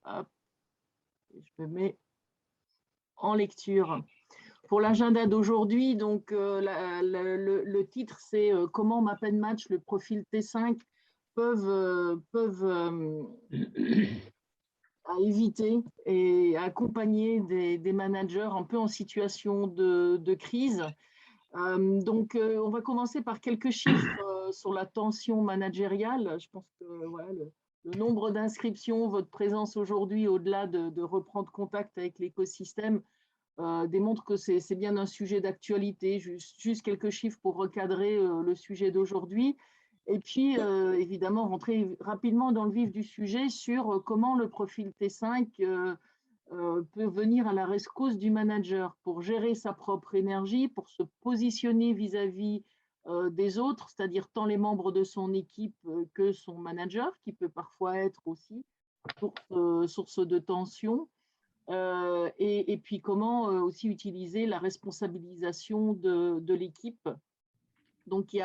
Hop, et je me mets en lecture. Pour l'agenda d'aujourd'hui, donc le titre, c'est comment MapNMatch, le profil T5 peuvent à éviter et accompagner des managers un peu en situation de crise. Donc, on va commencer par quelques chiffres sur la tension managériale. Je pense que voilà, le nombre d'inscriptions, votre présence aujourd'hui, au-delà de reprendre contact avec l'écosystème, démontre que c'est bien un sujet d'actualité. Juste quelques chiffres pour recadrer le sujet d'aujourd'hui. Et puis, évidemment, rentrer rapidement dans le vif du sujet sur comment le profil T5 peut venir à la rescousse du manager pour gérer sa propre énergie, pour se positionner vis-à-vis des autres, c'est-à-dire tant les membres de son équipe que son manager, qui peut parfois être aussi source de tension. Et puis comment aussi utiliser la responsabilisation de l'équipe. Donc, il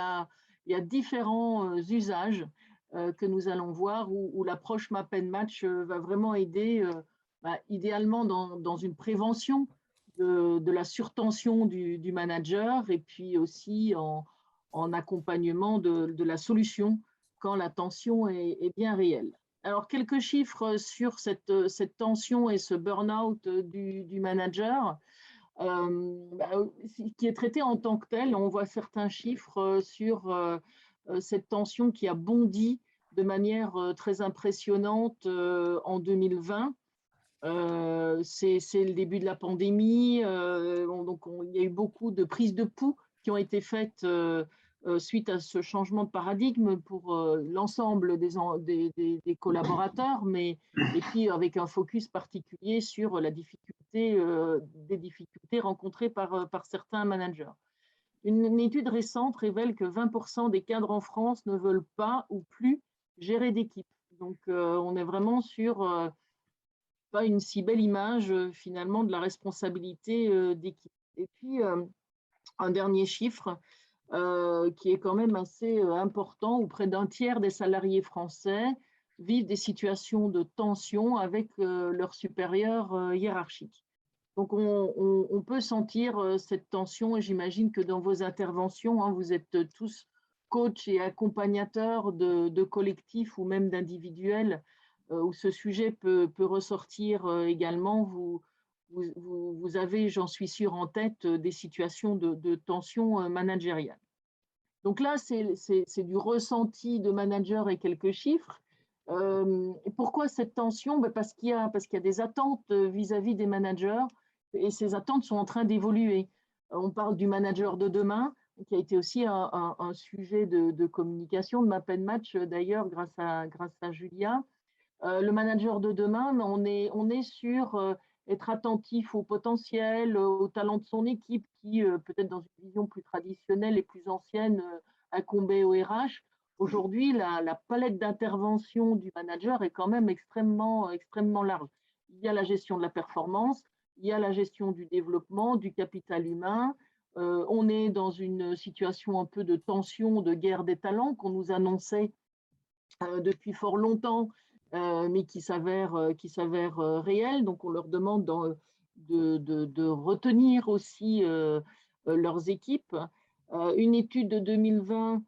y a différents usages que nous allons voir où l'approche MapNMatch va vraiment aider, idéalement dans une prévention de la surtension du manager et puis aussi en accompagnement de la solution quand la tension est bien réelle. Alors, quelques chiffres sur cette tension et ce burn-out du manager. Qui est traité en tant que tel. On voit certains chiffres sur cette tension qui a bondi de manière très impressionnante en 2020. C'est le début de la pandémie, donc il y a eu beaucoup de prises de pouls qui ont été faites suite à ce changement de paradigme pour l'ensemble des collaborateurs, et puis avec un focus particulier sur des difficultés rencontrées par certains managers. Une étude récente révèle que 20% des cadres en France ne veulent pas ou plus gérer d'équipe. Donc on est vraiment sur pas une si belle image finalement de la responsabilité d'équipe. Et puis un dernier chiffre qui est quand même assez important, où près d'un tiers des salariés français vivent des situations de tension avec leurs supérieurs hiérarchiques. Donc on peut sentir cette tension, et j'imagine que dans vos interventions, vous êtes tous coachs et accompagnateurs de collectifs ou même d'individuels où ce sujet peut ressortir également. Vous avez, j'en suis sûre, en tête des situations de tension managériale. Donc là, c'est du ressenti de manager et quelques chiffres. Et pourquoi cette tension? Parce qu'il y a des attentes vis-à-vis des managers, et ces attentes sont en train d'évoluer. On parle du manager de demain, qui a été aussi un sujet de communication de MapNMatch, d'ailleurs, grâce à Julia. Le manager de demain, on est sur être attentif au potentiel, au talent de son équipe qui, peut-être dans une vision plus traditionnelle et plus ancienne, incombait au RH. Aujourd'hui, la palette d'intervention du manager est quand même extrêmement large. Il y a la gestion de la performance, il y a la gestion du développement, du capital humain. On est dans une situation un peu de tension, de guerre des talents qu'on nous annonçait depuis fort longtemps, mais qui s'avère réel. Donc, on leur demande de retenir aussi leurs équipes. Une étude de 2020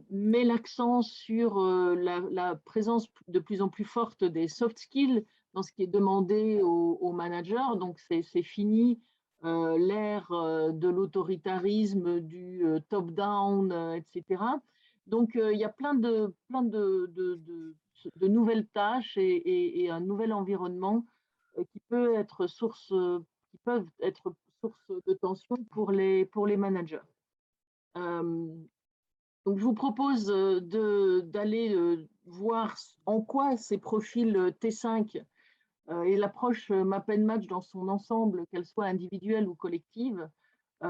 met l'accent sur la présence de plus en plus forte des soft skills dans ce qui est demandé aux managers. Donc, c'est fini l'ère de l'autoritarisme, du top-down, etc. Donc, il y a plein de nouvelles tâches et un nouvel environnement qui peuvent être source de tension pour les managers. Donc, je vous propose d'aller voir en quoi ces profils T5 et l'approche MapNMatch dans son ensemble, qu'elle soit individuelle ou collective,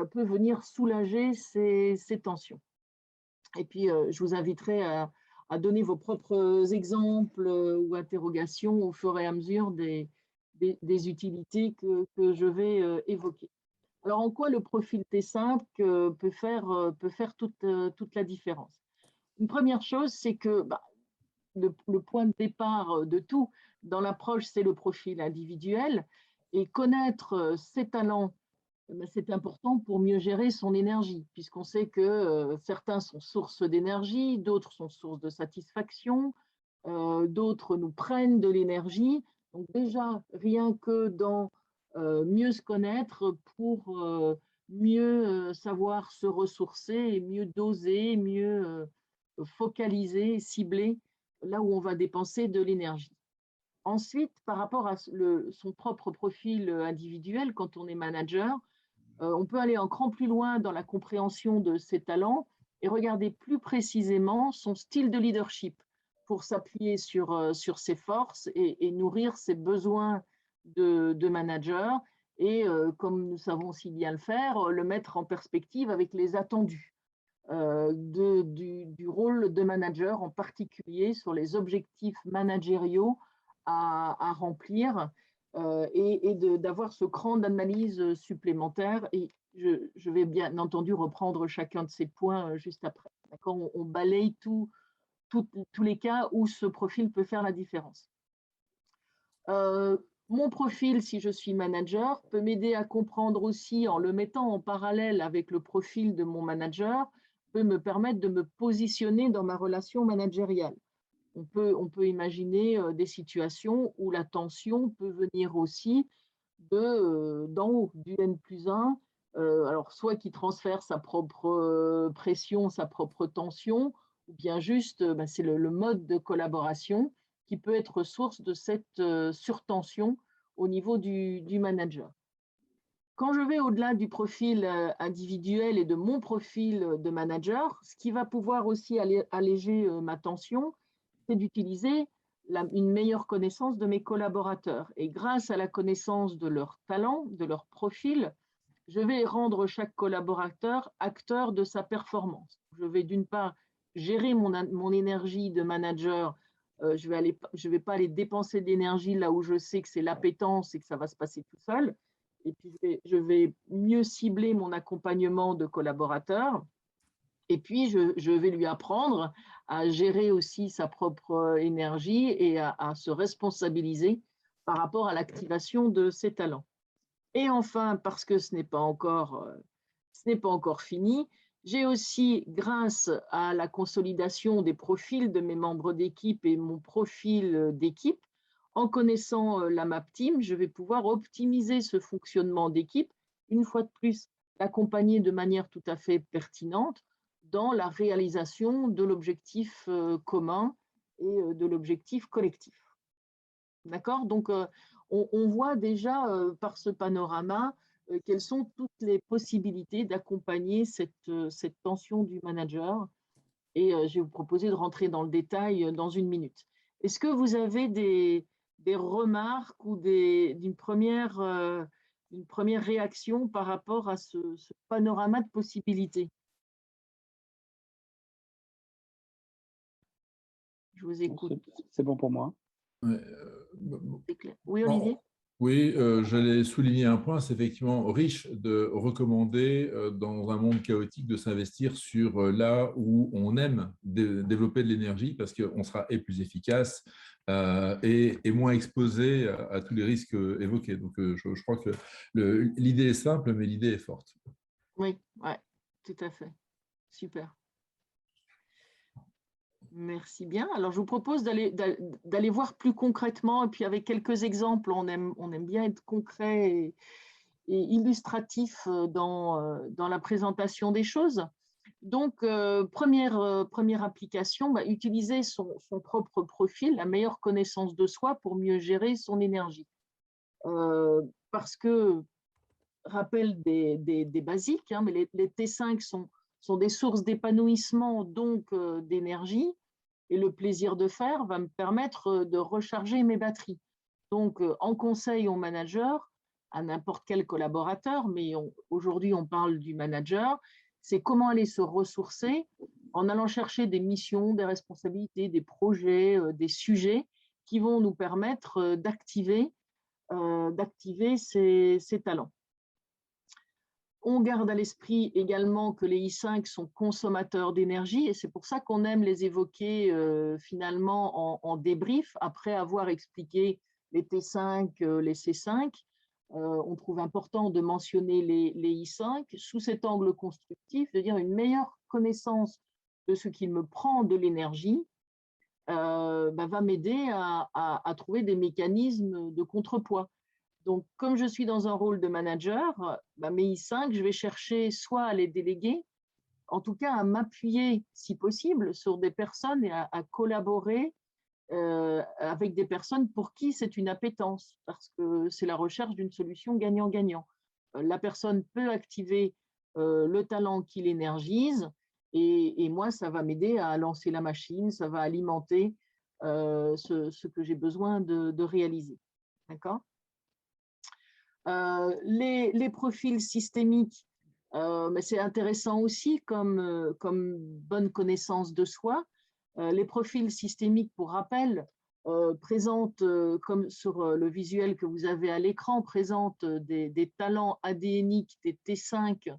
peut venir soulager ces tensions. Et puis, je vous inviterai à donner vos propres exemples ou interrogations au fur et à mesure des utilités que je vais évoquer. Alors, en quoi le profil T5 peut faire toute la différence? Une première chose, c'est que le point de départ de tout. Dans l'approche, c'est le profil individuel. Et connaître ses talents, c'est important pour mieux gérer son énergie, puisqu'on sait que certains sont source d'énergie, d'autres sont source de satisfaction, d'autres nous prennent de l'énergie. Donc déjà, rien que dans mieux se connaître pour mieux savoir se ressourcer et mieux doser, mieux focaliser, cibler là où on va dépenser de l'énergie. Ensuite, par rapport à son propre profil individuel, quand on est manager, on peut aller un cran plus loin dans la compréhension de ses talents et regarder plus précisément son style de leadership pour s'appuyer sur ses forces et nourrir ses besoins de manager et, comme nous savons si bien le faire, le mettre en perspective avec les attendus du rôle de manager, en particulier sur les objectifs managériaux à remplir et d'avoir ce cran d'analyse supplémentaire. Et je vais bien entendu reprendre chacun de ces points juste après. On balaye tous les cas où ce profil peut faire la différence. Mon profil, si je suis manager, peut m'aider à comprendre aussi, en le mettant en parallèle avec le profil de mon manager, peut me permettre de me positionner dans ma relation managériale. On peut imaginer des situations où la tension peut venir aussi d'en haut, du N+1, alors soit qui transfère sa propre pression, sa propre tension, ou bien juste, c'est le mode de collaboration qui peut être source de cette surtension au niveau du manager. Quand je vais au-delà du profil individuel et de mon profil de manager, ce qui va pouvoir aussi alléger ma tension, c'est d'utiliser une meilleure connaissance de mes collaborateurs. Et grâce à la connaissance de leurs talents, de leur profil, je vais rendre chaque collaborateur acteur de sa performance. Je vais d'une part gérer mon énergie de manager. Je vais pas aller dépenser d'énergie là où je sais que c'est l'appétence et que ça va se passer tout seul. Et puis, je vais mieux cibler mon accompagnement de collaborateurs. Et puis, je vais lui apprendre à gérer aussi sa propre énergie et à se responsabiliser par rapport à l'activation de ses talents. Et enfin, parce que ce n'est pas encore fini, j'ai aussi, grâce à la consolidation des profils de mes membres d'équipe et mon profil d'équipe, en connaissant la map team, je vais pouvoir optimiser ce fonctionnement d'équipe, une fois de plus, l'accompagner de manière tout à fait pertinente dans la réalisation de l'objectif commun et de l'objectif collectif. D'accord? Donc, on voit déjà par ce panorama quelles sont toutes les possibilités d'accompagner cette tension du manager. Et je vais vous proposer de rentrer dans le détail dans une minute. Est-ce que vous avez des remarques ou une première réaction par rapport à ce panorama de possibilités? Je vous écoute. C'est bon pour moi. Ouais, C'est clair. Oui, Olivier? bon, oui, j'allais souligner un point, c'est effectivement riche de recommander dans un monde chaotique de s'investir sur là où on aime développer de l'énergie parce qu'on sera plus efficace et moins exposé à tous les risques évoqués. Donc, je crois que l'idée est simple, mais l'idée est forte. Oui, ouais, tout à fait. Super. Merci bien. Alors, je vous propose d'aller voir plus concrètement, et puis avec quelques exemples, on aime bien être concret et illustratif dans la présentation des choses. Donc, première application, utiliser son propre profil, la meilleure connaissance de soi pour mieux gérer son énergie. Parce que, rappel des basiques, mais les T5 sont des sources d'épanouissement, donc d'énergie, et le plaisir de faire va me permettre de recharger mes batteries. Donc, en conseil au manager, à n'importe quel collaborateur, mais aujourd'hui on parle du manager, c'est comment aller se ressourcer en allant chercher des missions, des responsabilités, des projets, des sujets qui vont nous permettre d'activer ses talents. On garde à l'esprit également que les I5 sont consommateurs d'énergie et c'est pour ça qu'on aime les évoquer finalement en débrief après avoir expliqué les T5, les C5. On trouve important de mentionner les I5 sous cet angle constructif, de dire une meilleure connaissance de ce qu'il me prend de l'énergie va m'aider à trouver des mécanismes de contrepoids. Donc, comme je suis dans un rôle de manager, mes I5, je vais chercher soit à les déléguer, en tout cas à m'appuyer, si possible, sur des personnes et à collaborer avec des personnes pour qui c'est une appétence, parce que c'est la recherche d'une solution gagnant-gagnant. La personne peut activer le talent qui l'énergise, et moi, ça va m'aider à lancer la machine, ça va alimenter ce que j'ai besoin de réaliser. D'accord ? Les profils systémiques, mais c'est intéressant aussi comme bonne connaissance de soi. Les profils systémiques, pour rappel, présentent, comme sur le visuel que vous avez à l'écran, présentent des talents ADNiques, des T5,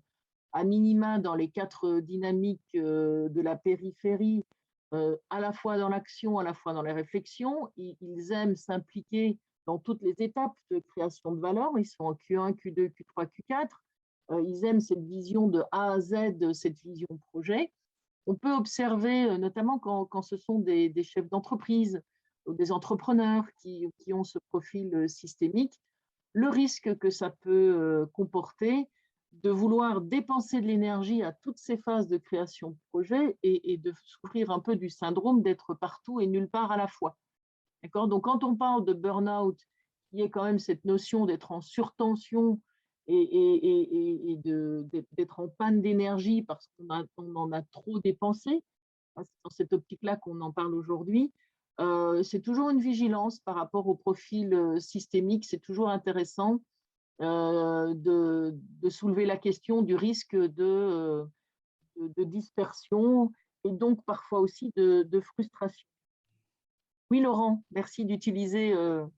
à minima dans les 4 dynamiques de la périphérie, à la fois dans l'action, à la fois dans les réflexions. Ils aiment s'impliquer dans toutes les étapes de création de valeur. Ils sont en Q1, Q2, Q3, Q4. Ils aiment cette vision de A à Z, cette vision projet. On peut observer, notamment quand ce sont des chefs d'entreprise ou des entrepreneurs qui ont ce profil systémique, le risque que ça peut comporter de vouloir dépenser de l'énergie à toutes ces phases de création de projet et de souffrir un peu du syndrome d'être partout et nulle part à la fois. D'accord ? Donc, quand on parle de burn-out, il y a quand même cette notion d'être en surtension et d'être en panne d'énergie parce qu'on en a trop dépensé. C'est dans cette optique-là qu'on en parle aujourd'hui. C'est toujours une vigilance par rapport au profil systémique. C'est toujours intéressant de soulever la question du risque de dispersion et donc parfois aussi de frustration. Oui, Laurent, merci d'utiliser,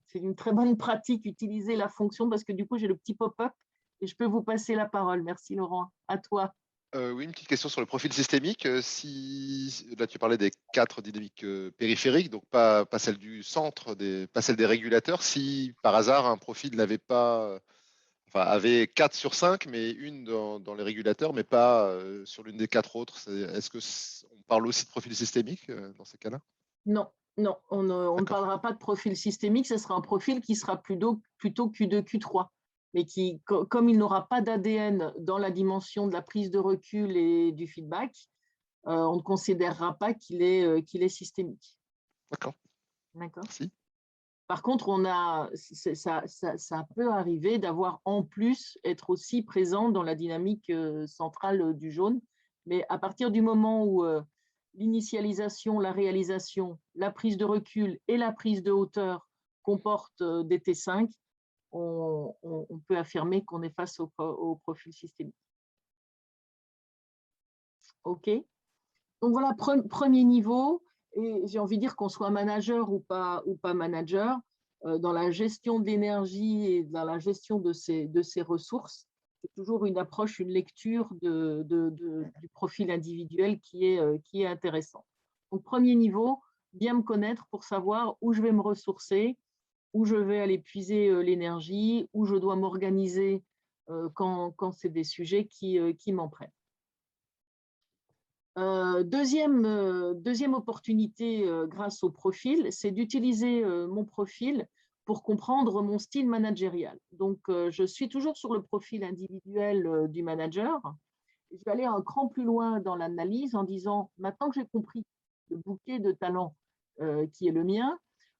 c'est une très bonne pratique, utiliser la fonction parce que du coup, j'ai le petit pop-up et je peux vous passer la parole. Merci, Laurent. À toi. Oui, une petite question sur le profil systémique. Là, tu parlais des 4 dynamiques périphériques, donc pas celle du centre, pas celle des régulateurs. Si par hasard un profil n'avait pas, avait 4 sur 5, mais une dans les régulateurs, mais pas sur l'une des 4 autres, est-ce qu'on parle aussi de profil systémique dans ces cas-là? Non, non, on ne parlera pas de profil systémique, ce sera un profil qui sera plutôt Q2, Q3, mais qui, comme il n'aura pas d'ADN dans la dimension de la prise de recul et du feedback, on ne considérera pas qu'il est systémique. D'accord. D'accord. Merci. Par contre, ça peut arriver d'avoir en plus être aussi présent dans la dynamique centrale du jaune, mais à partir du moment où l'initialisation, la réalisation, la prise de recul et la prise de hauteur comportent des T5, on peut affirmer qu'on est face au profil systémique. OK. Donc voilà, premier niveau, et j'ai envie de dire qu'on soit manager ou pas manager, dans la gestion de l'énergie et dans la gestion de ses ressources, c'est toujours une approche, une lecture du profil individuel qui est intéressant. Donc premier niveau, bien me connaître pour savoir où je vais me ressourcer, où je vais aller puiser l'énergie, où je dois m'organiser quand c'est des sujets qui m'en prennent. Deuxième opportunité grâce au profil, c'est d'utiliser mon profil pour comprendre mon style managérial. Donc, je suis toujours sur le profil individuel du manager. Je vais aller un cran plus loin dans l'analyse en disant, maintenant que j'ai compris le bouquet de talents qui est le mien,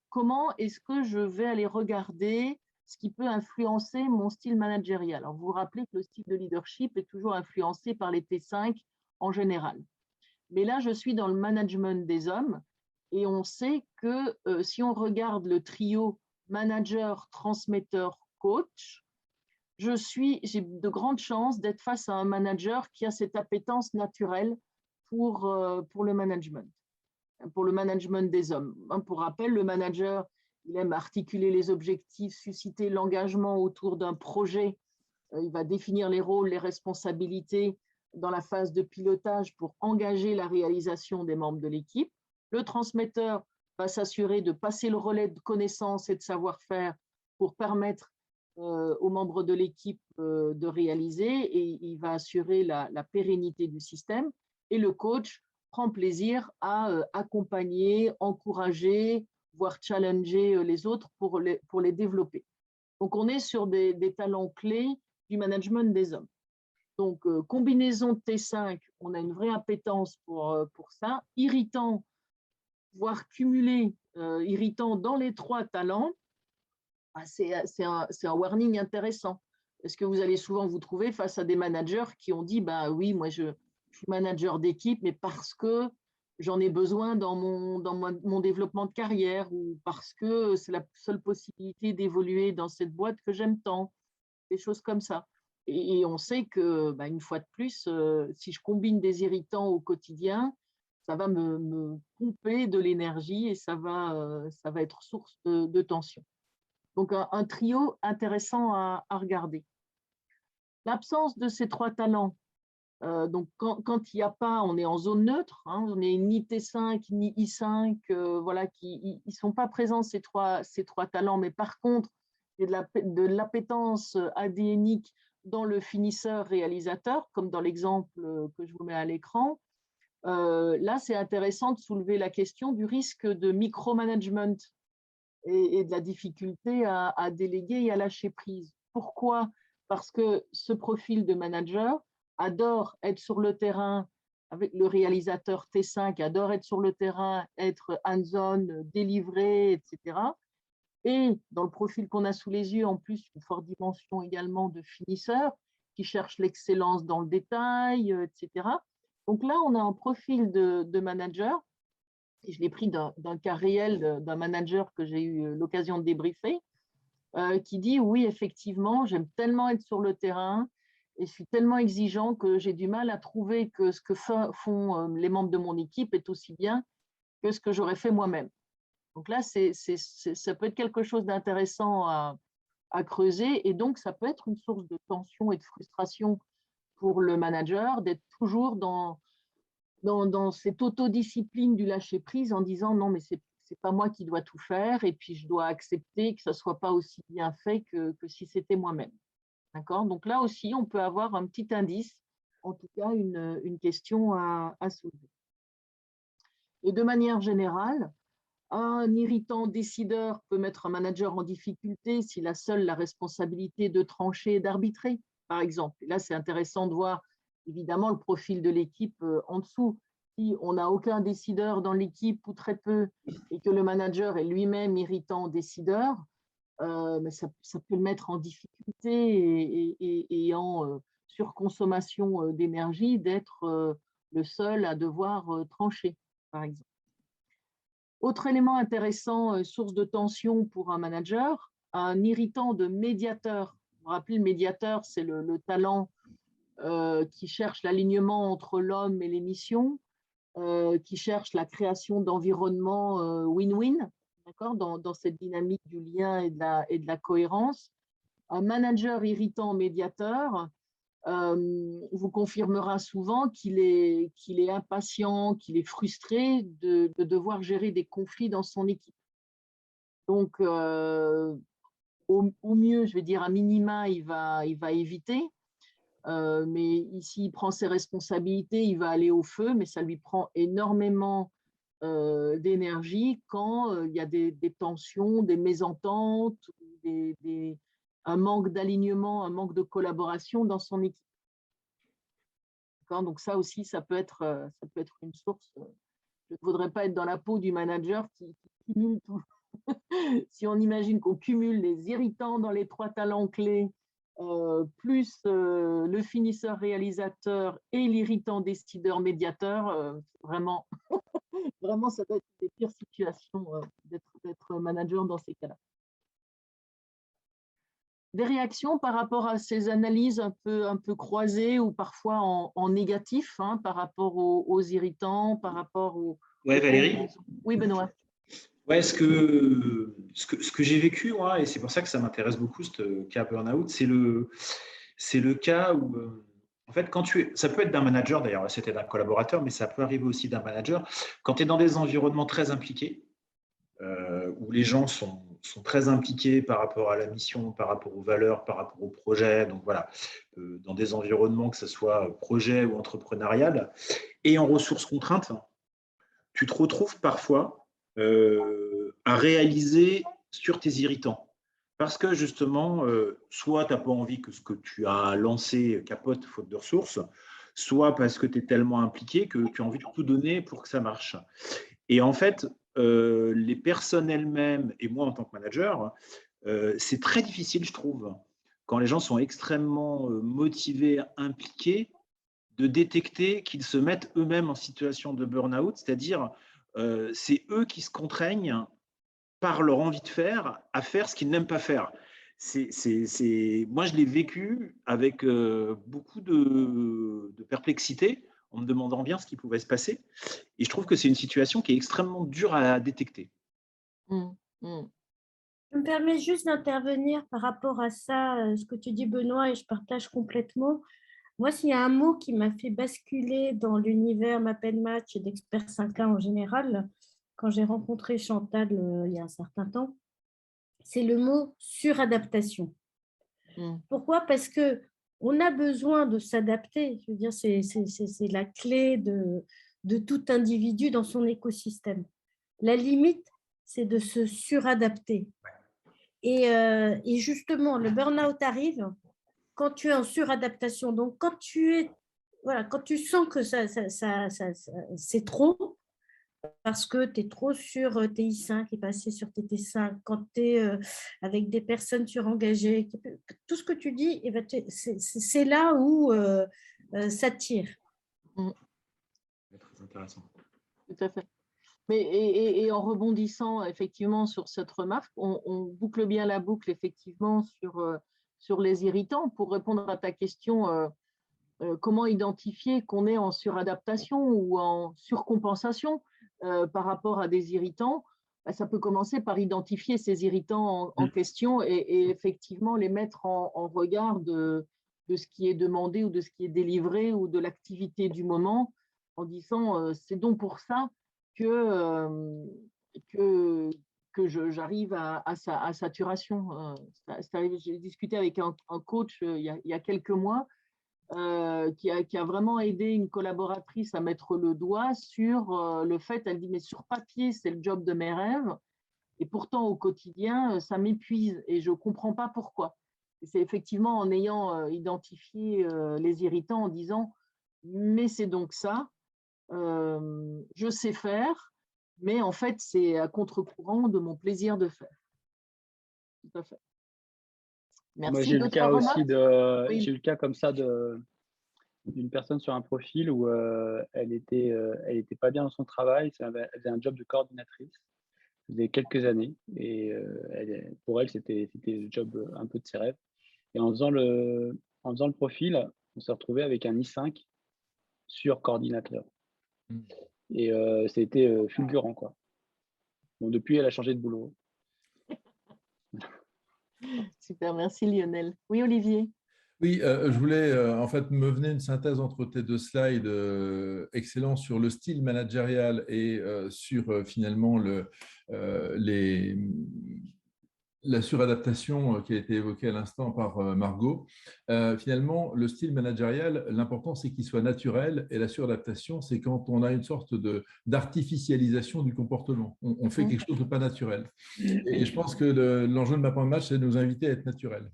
comment est-ce que je vais aller regarder ce qui peut influencer mon style managérial? Alors, vous vous rappelez que le style de leadership est toujours influencé par les T5 en général. Mais là, je suis dans le management des hommes et on sait que si on regarde le trio manager, transmetteur, coach, j'ai de grandes chances d'être face à un manager qui a cette appétence naturelle pour le management des hommes. Pour rappel, le manager, il aime articuler les objectifs, susciter l'engagement autour d'un projet Il va définir les rôles, les responsabilités dans la phase de pilotage pour engager la réalisation des membres de l'équipe. Le transmetteur va s'assurer de passer le relais de connaissances et de savoir-faire pour permettre aux membres de l'équipe de réaliser, et il va assurer la pérennité du système. Et le coach prend plaisir à accompagner, encourager, voire challenger les autres pour les développer. Donc, on est sur des talents clés du management des hommes. Donc, combinaison de T5, on a une vraie appétence pour ça. Irritant, voire cumulé, irritant dans les 3 talents, c'est un warning intéressant. Parce que vous allez souvent vous trouver face à des managers qui ont dit, bah oui, moi je suis manager d'équipe, mais parce que j'en ai besoin dans mon développement de carrière, ou parce que c'est la seule possibilité d'évoluer dans cette boîte que j'aime tant, des choses comme ça. Et on sait que, bah, une fois de plus, si je combine des irritants au quotidien, ça va me pomper de l'énergie et ça va être source de tension. Donc, un trio intéressant à regarder. L'absence de ces 3 talents, donc quand il n'y a pas, on est en zone neutre, hein, on n'est ni T5 ni I5, voilà, ils ne sont pas présents ces trois talents, mais par contre, il y a de l'appétence ADNique dans le finisseur réalisateur, comme dans l'exemple que je vous mets à l'écran. Là, c'est intéressant de soulever la question du risque de micromanagement et de la difficulté à déléguer et à lâcher prise. Pourquoi? Parce que ce profil de manager adore être sur le terrain avec le réalisateur T5, adore être sur le terrain, être hands-on, délivrer, etc. Et dans le profil qu'on a sous les yeux, en plus, une forte dimension également de finisseur qui cherche l'excellence dans le détail, etc. Donc là, on a un profil de manager, et je l'ai pris d'un cas réel d'un manager que j'ai eu l'occasion de débriefer, qui dit oui, effectivement, j'aime tellement être sur le terrain et je suis tellement exigeant que j'ai du mal à trouver que ce que font les membres de mon équipe est aussi bien que ce que j'aurais fait moi-même. Donc là, ça peut être quelque chose d'intéressant à creuser, et donc ça peut être une source de tension et de frustration pour le manager d'être toujours dans cette autodiscipline du lâcher-prise en disant non, mais c'est pas moi qui dois tout faire, et puis je dois accepter que ça ne soit pas aussi bien fait que si c'était moi-même. D'accord? Donc là aussi, on peut avoir un petit indice, en tout cas une question à soulever. Et de manière générale, un irritant décideur peut mettre un manager en difficulté s'il a seul la responsabilité de trancher et d'arbitrer, par exemple. Et là, c'est intéressant de voir évidemment le profil de l'équipe en dessous. Si on n'a aucun décideur dans l'équipe ou très peu, et que le manager est lui-même irritant décideur, mais ça peut le mettre en difficulté et en surconsommation d'énergie d'être le seul à devoir trancher, par exemple. Autre élément intéressant, source de tension pour un manager, un irritant de médiateur. Vous vous rappelez, le médiateur, c'est le talent qui cherche l'alignement entre l'homme et les missions, qui cherche la création d'environnements win-win, d'accord, dans cette dynamique du lien et de la cohérence. Un manager irritant médiateur vous confirmera souvent qu'il est impatient, qu'il est frustré de devoir gérer des conflits dans son équipe. Donc, au mieux, je vais dire à minima, il va éviter, mais ici, il prend ses responsabilités, il va aller au feu, mais ça lui prend énormément d'énergie quand il y a des tensions, des mésententes, un manque d'alignement, un manque de collaboration dans son équipe. Donc ça aussi, ça peut être une source. Je ne voudrais pas être dans la peau du manager qui cumule tout. Si on imagine qu'on cumule les irritants dans les 3 talents clés, plus le finisseur réalisateur et l'irritant décideur médiateur, vraiment, vraiment, ça doit être des pires situations d'être manager dans ces cas-là. Des réactions par rapport à ces analyses un peu croisées ou parfois en négatif, hein, par rapport aux irritants, par rapport aux… Ouais, Valérie. Oui, Benoît. Ouais, ce que j'ai vécu, moi, et c'est pour ça que ça m'intéresse beaucoup, ce cas burn-out, c'est le cas où, en fait, ça peut être d'un manager, d'ailleurs, c'était d'un collaborateur, mais ça peut arriver aussi d'un manager. Quand tu es dans des environnements très impliqués, où les gens sont très impliqués par rapport à la mission, par rapport aux valeurs, par rapport au projet, donc voilà, dans des environnements, que ce soit projet ou entrepreneurial, et en ressources contraintes, tu te retrouves parfois à réaliser sur tes irritants. Parce que justement, soit tu n'as pas envie que ce que tu as lancé capote faute de ressources, soit parce que tu es tellement impliqué que tu as envie de tout donner pour que ça marche. Et en fait, les personnes elles-mêmes, et moi en tant que manager, c'est très difficile, je trouve, quand les gens sont extrêmement motivés, impliqués, de détecter qu'ils se mettent eux-mêmes en situation de burn-out, c'est-à-dire c'est eux qui se contraignent par leur envie de faire à faire ce qu'ils n'aiment pas faire. Moi, je l'ai vécu avec beaucoup de perplexité en me demandant bien ce qui pouvait se passer. Et je trouve que c'est une situation qui est extrêmement dure à détecter. Je me permets juste d'intervenir par rapport à ça, ce que tu dis, Benoît, et je partage complètement. Moi, s'il y a un mot qui m'a fait basculer dans l'univers Map&Match et d'Expert 5A en général, quand j'ai rencontré Chantal il y a un certain temps, c'est le mot suradaptation. Pourquoi? Parce qu'on a besoin de s'adapter. Je veux dire, c'est la clé de tout individu dans son écosystème. La limite, c'est de se suradapter. Et justement, le burn-out arrive quand tu es en suradaptation. Donc, quand tu sens que c'est trop, parce que tu es trop sur TI5 et passé sur TT5, quand tu es avec des personnes surengagées, tout ce que tu dis, c'est là où ça tire. C'est très intéressant. Tout à fait. Mais, et en rebondissant effectivement sur cette remarque, on boucle bien la boucle effectivement sur les irritants. Pour répondre à ta question, comment identifier qu'on est en suradaptation ou en surcompensation par rapport à des irritants? Ça peut commencer par identifier ces irritants en question et effectivement les mettre en regard de ce qui est demandé ou de ce qui est délivré ou de l'activité du moment, en disant c'est donc pour ça que j'arrive à saturation. J'ai discuté avec un coach il y a quelques mois qui a vraiment aidé une collaboratrice à mettre le doigt sur le fait, elle dit, mais sur papier, c'est le job de mes rêves, et pourtant au quotidien, ça m'épuise et je ne comprends pas pourquoi. Et c'est effectivement en ayant identifié les irritants, en disant, mais c'est donc ça, je sais faire, mais en fait, c'est à contre-courant de mon plaisir de faire. Tout à fait. Merci. Moi, j'ai le cas aussi Oui. j'ai eu le cas comme ça d'une personne sur un profil où elle était pas bien dans son travail, elle faisait un job de coordinatrice, ça faisait quelques années, et pour elle, c'était le job un peu de ses rêves. Et en faisant le profil, on s'est retrouvé avec un I5 sur coordinateur. Et c'était fulgurant, quoi. Bon, depuis, elle a changé de boulot. Super, merci Lionel. Oui, Olivier. Oui, je voulais, en fait, me venait une synthèse entre tes deux slides excellents sur le style managérial et sur finalement la suradaptation qui a été évoquée à l'instant par Margot. Finalement, le style managérial, l'important, c'est qu'il soit naturel, et la suradaptation, c'est quand on a une sorte d'artificialisation du comportement. On fait quelque chose de pas naturel. Et je pense que l'enjeu de Map&Match, c'est de nous inviter à être naturel.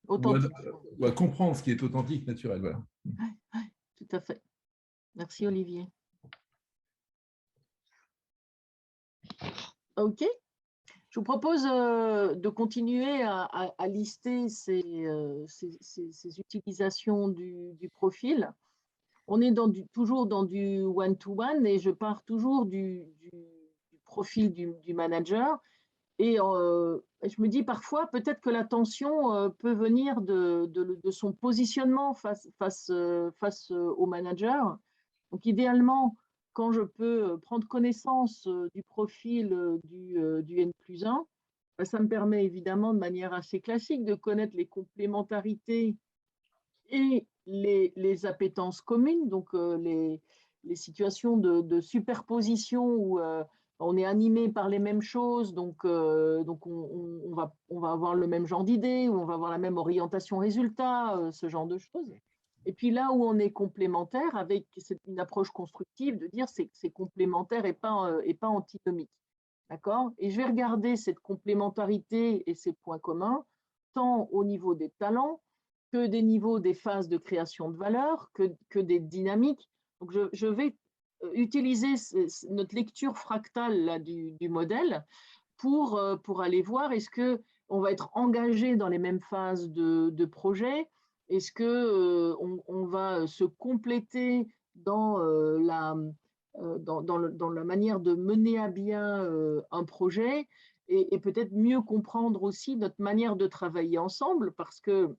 Authentique. Ou à comprendre ce qui est authentique, naturel. Voilà. Ouais, tout à fait. Merci Olivier. OK. Je vous propose de continuer à lister ces utilisations du profil. On est toujours dans du one-to-one et je pars toujours du profil du manager. Et je me dis parfois, peut-être que la tension peut venir de son positionnement face au manager. Donc, idéalement, quand je peux prendre connaissance du profil du N+1, ça me permet évidemment de manière assez classique de connaître les complémentarités et les appétences communes, donc les situations de superposition où on est animé par les mêmes choses, donc on va avoir le même genre d'idées, ou on va avoir la même orientation résultat, ce genre de choses. Et puis là où on est complémentaire, avec une approche constructive de dire c'est complémentaire et pas antinomique. D'accord? Et je vais regarder cette complémentarité et ces points communs, tant au niveau des talents que des niveaux des phases de création de valeur, que des dynamiques. Donc, je vais utiliser notre lecture fractale là, du modèle pour aller voir est-ce qu'on va être engagé dans les mêmes phases de projet, est-ce qu'on va se compléter dans dans la manière de mener à bien un projet et peut-être mieux comprendre aussi notre manière de travailler ensemble parce que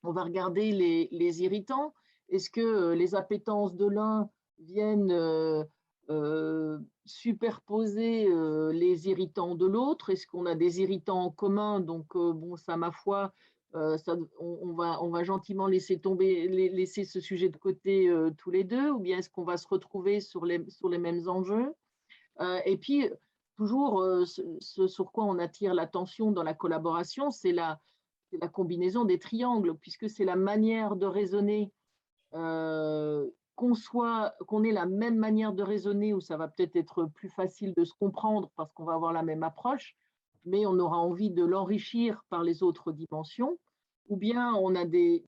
on va regarder les irritants. Est-ce que les appétences de l'un viennent superposer les irritants de l'autre? Est-ce qu'on a des irritants en commun? Donc, bon, ça, ma foi, on va gentiment laisser laisser ce sujet de côté tous les deux, ou bien est-ce qu'on va se retrouver sur les mêmes enjeux? Et puis, toujours, ce sur quoi on attire l'attention dans la collaboration, c'est la combinaison des triangles, puisque c'est la manière de raisonner, qu'on ait la même manière de raisonner, où ça va peut-être être plus facile de se comprendre parce qu'on va avoir la même approche, mais on aura envie de l'enrichir par les autres dimensions, ou bien on a des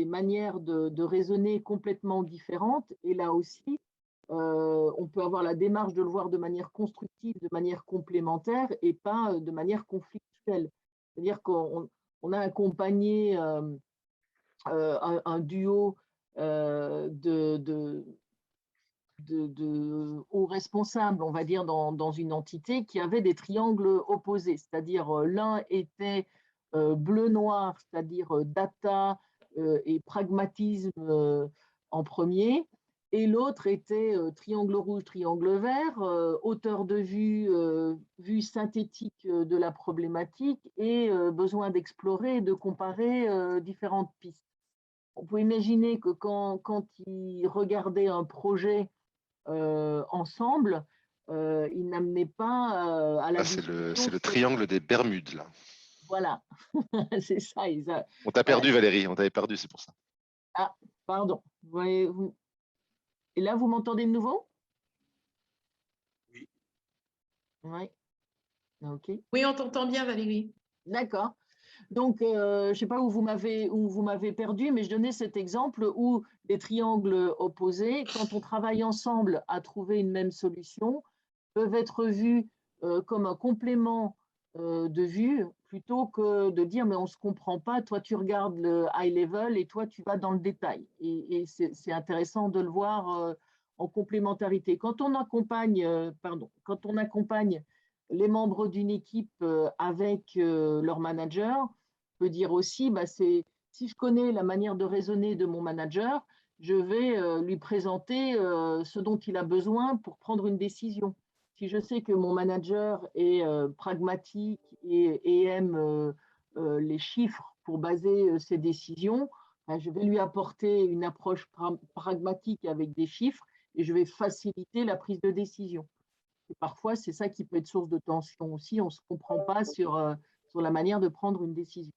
manières de raisonner complètement différentes, et là aussi, on peut avoir la démarche de le voir de manière constructive, de manière complémentaire, et pas de manière conflictuelle. C'est-à-dire qu'on a accompagné un duo de hauts responsables, on va dire, dans une entité qui avait des triangles opposés, c'est-à-dire l'un était bleu-noir, c'est-à-dire data et pragmatisme en premier, et l'autre était triangle rouge, triangle vert, hauteur de vue synthétique de la problématique et besoin d'explorer et de comparer différentes pistes. On peut imaginer que quand ils regardaient un projet ensemble, ils n'amenaient pas à la discussion. C'est le triangle des Bermudes, là. Voilà, c'est ça. On t'a perdu, Valérie, on t'avait perdu, c'est pour ça. Ah, pardon. Et là, vous m'entendez de nouveau? Oui. Oui. OK. Oui, on t'entend bien, Valérie. D'accord. Donc, je ne sais pas où vous m'avez perdu, mais je donnais cet exemple où des triangles opposés, quand on travaille ensemble à trouver une même solution, peuvent être vus comme un complément de vue, plutôt que de dire mais on ne se comprend pas, toi tu regardes le high level et toi tu vas dans le détail. Et c'est intéressant de le voir en complémentarité. Quand on accompagne, les membres d'une équipe avec leur manager, on peut dire aussi, si je connais la manière de raisonner de mon manager, je vais lui présenter ce dont il a besoin pour prendre une décision. Si je sais que mon manager est pragmatique et aime les chiffres pour baser ses décisions, je vais lui apporter une approche pragmatique avec des chiffres et je vais faciliter la prise de décision. Et parfois, c'est ça qui peut être source de tension aussi. On ne se comprend pas sur la manière de prendre une décision.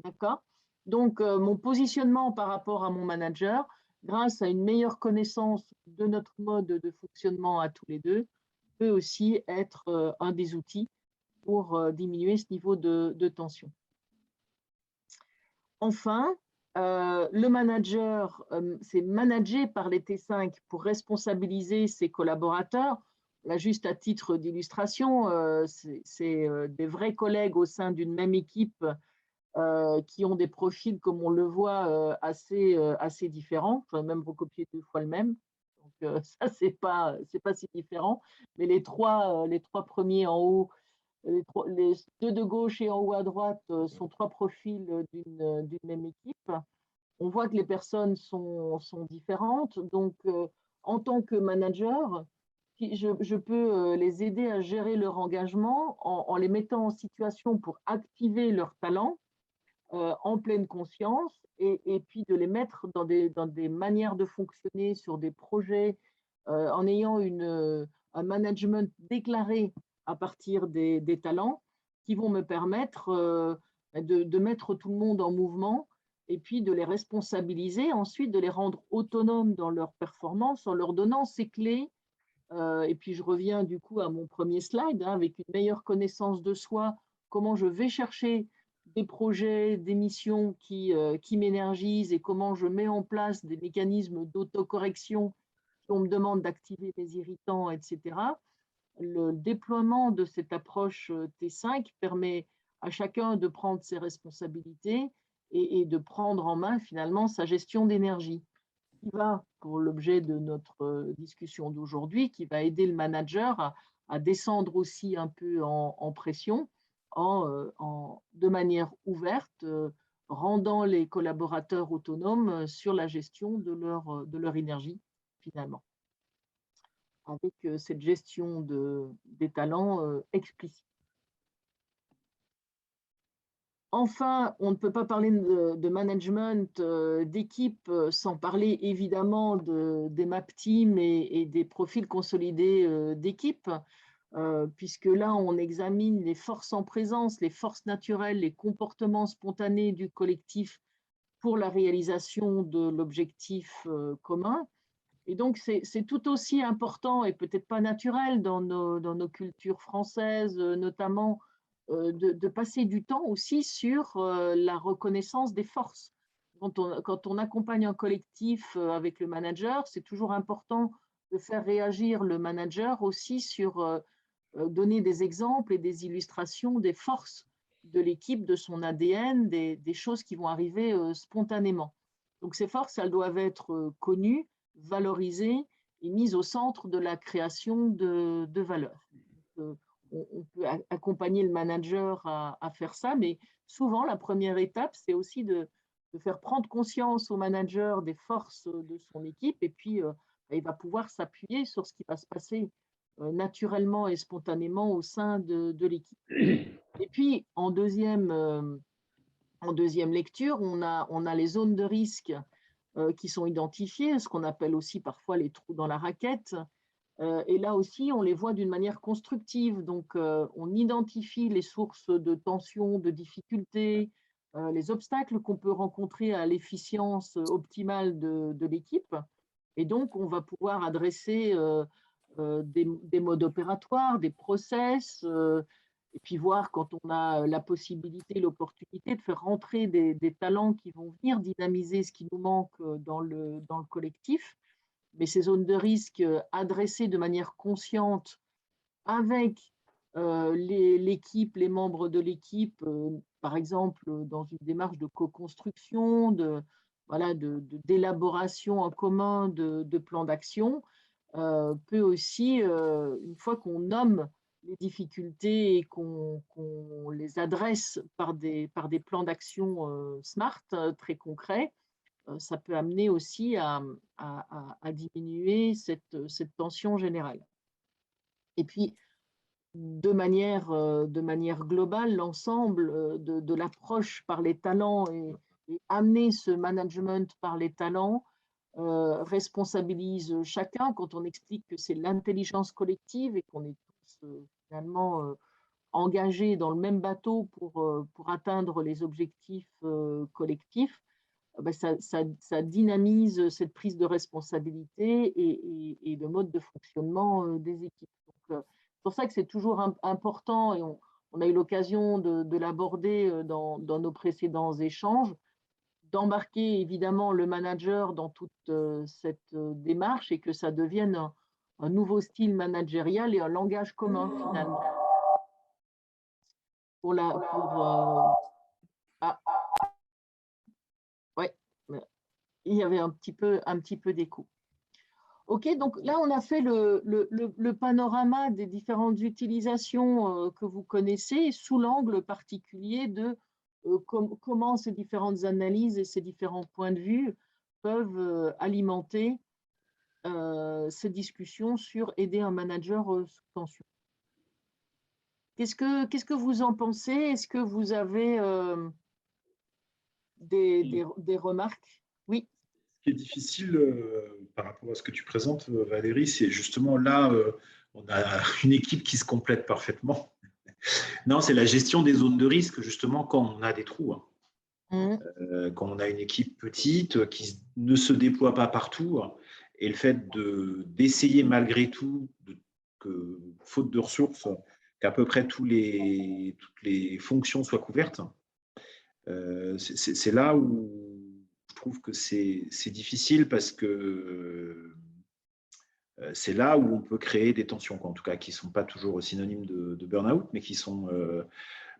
D'accord? Donc, mon positionnement par rapport à mon manager, grâce à une meilleure connaissance de notre mode de fonctionnement à tous les deux, peut aussi être un des outils pour diminuer ce niveau de tension. Enfin, le manager, c'est managé par les T5 pour responsabiliser ses collaborateurs. Là, juste à titre d'illustration, c'est des vrais collègues au sein d'une même équipe qui ont des profils, comme on le voit, assez différents. J'en ai même recopié 2 fois le même. Donc, ça, c'est pas si différent. Mais les trois premiers en haut, les 2 de gauche et en haut à droite sont 3 profils d'une même équipe. On voit que les personnes sont différentes. Donc, en tant que manager, je peux les aider à gérer leur engagement en les mettant en situation pour activer leur talent en pleine conscience et puis de les mettre dans des manières de fonctionner sur des projets en ayant un management déclaré à partir des talents qui vont me permettre de mettre tout le monde en mouvement et puis de les responsabiliser, ensuite de les rendre autonomes dans leur performance en leur donnant ces clés. Et puis je reviens du coup à mon premier slide, hein, avec une meilleure connaissance de soi, comment je vais chercher des projets, des missions qui m'énergisent et comment je mets en place des mécanismes d'autocorrection si on me demande d'activer mes irritants, etc. Le déploiement de cette approche T5 permet à chacun de prendre ses responsabilités et de prendre en main finalement sa gestion d'énergie. Qui va, pour l'objet de notre discussion d'aujourd'hui, qui va aider le manager à descendre aussi un peu en pression de manière ouverte, rendant les collaborateurs autonomes sur la gestion de leur énergie, finalement, avec cette gestion des talents explicite. Enfin, on ne peut pas parler de management d'équipe sans parler évidemment des map teams et des profils consolidés d'équipe, puisque là, on examine les forces en présence, les forces naturelles, les comportements spontanés du collectif pour la réalisation de l'objectif commun. Et donc, c'est tout aussi important et peut-être pas naturel dans nos cultures françaises, notamment, de passer du temps aussi sur la reconnaissance des forces. Quand on accompagne un collectif avec le manager, c'est toujours important de faire réagir le manager aussi sur donner des exemples et des illustrations des forces de l'équipe, de son ADN, des choses qui vont arriver spontanément. Donc ces forces, elles doivent être connues, valorisées et mises au centre de la création de valeur. On peut accompagner le manager à faire ça, mais souvent, la première étape, c'est aussi de faire prendre conscience au manager des forces de son équipe, et puis il va pouvoir s'appuyer sur ce qui va se passer naturellement et spontanément au sein de l'équipe. Et puis, en deuxième lecture, on a les zones de risque qui sont identifiées, ce qu'on appelle aussi parfois les trous dans la raquette. Et là aussi, on les voit d'une manière constructive. Donc, on identifie les sources de tension, de difficultés, les obstacles qu'on peut rencontrer à l'efficience optimale de l'équipe. Et donc, on va pouvoir adresser des modes opératoires, des process, et puis voir quand on a la possibilité, l'opportunité de faire rentrer des talents qui vont venir dynamiser ce qui nous manque dans le collectif. Mais ces zones de risque adressées de manière consciente avec l'équipe, les membres de l'équipe, par exemple dans une démarche de co-construction, d'élaboration en commun de plans d'action, peut aussi, une fois qu'on nomme les difficultés et qu'on les adresse par des plans d'action SMART très concrets, ça peut amener aussi à diminuer cette tension générale. Et puis, de manière globale, l'ensemble de l'approche par les talents et amener ce management par les talents responsabilise chacun quand on explique que c'est l'intelligence collective et qu'on est tous finalement engagés dans le même bateau pour atteindre les objectifs collectifs. Ça dynamise cette prise de responsabilité et le mode de fonctionnement des équipes. Donc, c'est pour ça que c'est toujours important, et on a eu l'occasion de l'aborder dans nos précédents échanges, d'embarquer évidemment le manager dans toute cette démarche et que ça devienne un nouveau style managérial et un langage commun finalement. Ouais, il y avait un petit peu d'écho. Ok, donc là, on a fait le panorama des différentes utilisations que vous connaissez sous l'angle particulier de comment ces différentes analyses et ces différents points de vue peuvent alimenter cette discussion sur aider un manager sous tension. Qu'est-ce que vous en pensez? Est-ce que vous avez des remarques? Oui. Ce qui est difficile par rapport à ce que tu présentes, Valérie, c'est justement là, on a une équipe qui se complète parfaitement. Non, c'est la gestion des zones de risque, justement, quand on a des trous. Hein. Quand on a une équipe petite qui ne se déploie pas partout, et le fait d'essayer malgré tout, faute de ressources, qu'à peu près toutes les fonctions soient couvertes, c'est là où je trouve que c'est difficile parce que c'est là où on peut créer des tensions, en tout cas, qui ne sont pas toujours synonymes de burn-out, mais qui sont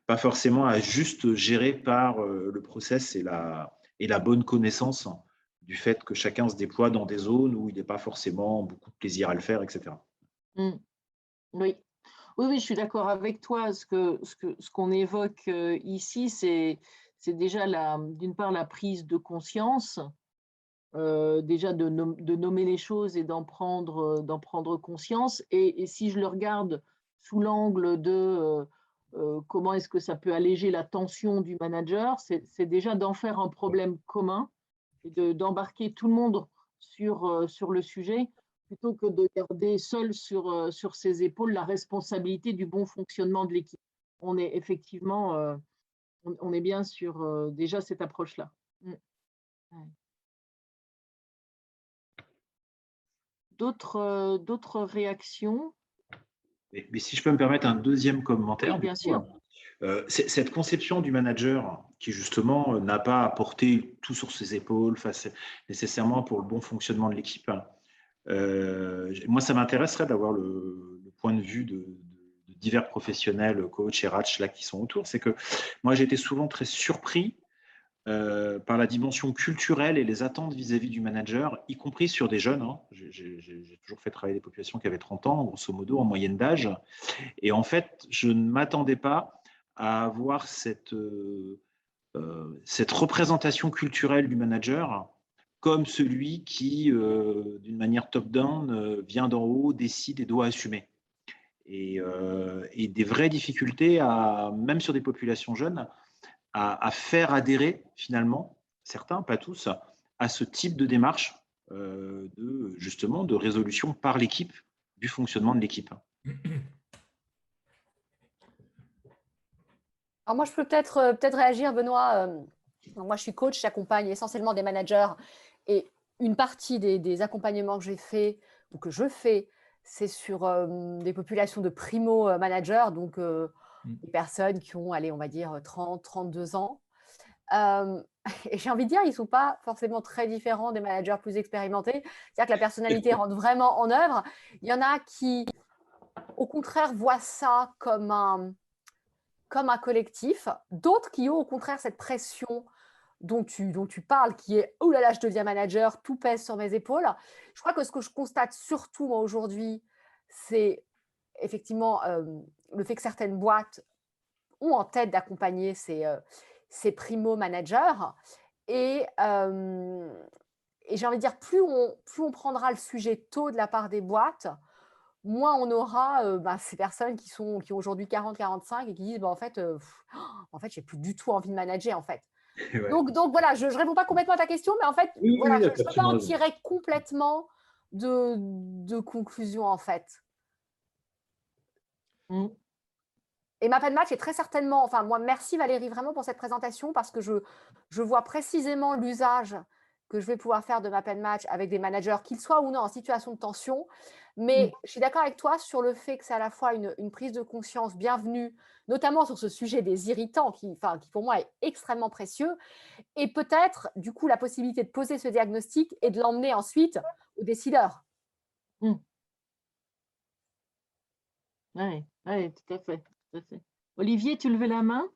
pas forcément à juste gérer par le process et la bonne connaissance du fait que chacun se déploie dans des zones où il n'est pas forcément beaucoup de plaisir à le faire, etc. Oui. Oui, je suis d'accord avec toi. Ce qu'on évoque ici, c'est déjà d'une part la prise de conscience, déjà de nommer les choses et d'en prendre conscience. Et si je le regarde sous l'angle de comment est-ce que ça peut alléger la tension du manager, c'est déjà d'en faire un problème commun et d'embarquer tout le monde sur le sujet, plutôt que de garder seul sur ses épaules la responsabilité du bon fonctionnement de l'équipe. On est effectivement, on est bien sur déjà cette approche-là. Ouais. D'autres réactions? Mais si je peux me permettre un deuxième commentaire, Oui, bien sûr. Cette conception du manager qui justement n'a pas à porter tout sur ses épaules nécessairement pour le bon fonctionnement de l'équipe. Moi, ça m'intéresserait d'avoir le point de vue de divers professionnels, coachs et RH là, qui sont autour. C'est que moi, j'ai été souvent très surpris par la dimension culturelle et les attentes vis-à-vis du manager, y compris sur des jeunes. Hein. J'ai toujours fait travailler des populations qui avaient 30 ans, grosso modo, en moyenne d'âge. Et en fait, je ne m'attendais pas à avoir cette représentation culturelle du manager comme celui qui, d'une manière top-down, vient d'en haut, décide et doit assumer. Et des vraies difficultés, même sur des populations jeunes, à faire adhérer finalement, certains, pas tous, à ce type de démarche justement de résolution par l'équipe, du fonctionnement de l'équipe. Alors moi, je peux peut-être réagir, Benoît. Moi, je suis coach, j'accompagne essentiellement des managers et une partie des accompagnements que j'ai fait ou que je fais, c'est sur des populations de primo-managers, donc des personnes qui ont, allez, on va dire 30, 32 ans. Et j'ai envie de dire, ils ne sont pas forcément très différents des managers plus expérimentés. C'est-à-dire que la personnalité rentre vraiment en œuvre. Il y en a qui, au contraire, voient ça comme un collectif, d'autres qui ont au contraire cette pression dont tu parles, qui est « oh là là, je deviens manager, tout pèse sur mes épaules ». Je crois que ce que je constate surtout moi aujourd'hui, c'est effectivement le fait que certaines boîtes ont en tête d'accompagner ces primo-managers. Et j'ai envie de dire, plus on prendra le sujet tôt de la part des boîtes, moins on aura ces personnes qui ont aujourd'hui 40-45 et qui disent en fait, je n'ai plus du tout envie de manager en fait. Ouais. Donc voilà, je ne réponds pas complètement à ta question, mais en fait, je ne peux pas en tirer complètement de conclusion en fait. Et MapNmatch est très certainement, enfin moi, merci Valérie vraiment pour cette présentation parce que je vois précisément l'usage que je vais pouvoir faire de MapNmatch avec des managers, qu'ils soient ou non en situation de tension. Mais je suis d'accord avec toi sur le fait que c'est à la fois une prise de conscience bienvenue, notamment sur ce sujet des irritants qui pour moi est extrêmement précieux. Et peut-être, du coup, la possibilité de poser ce diagnostic et de l'emmener ensuite aux décideurs. Oui, tout à fait. Olivier, tu levais la main?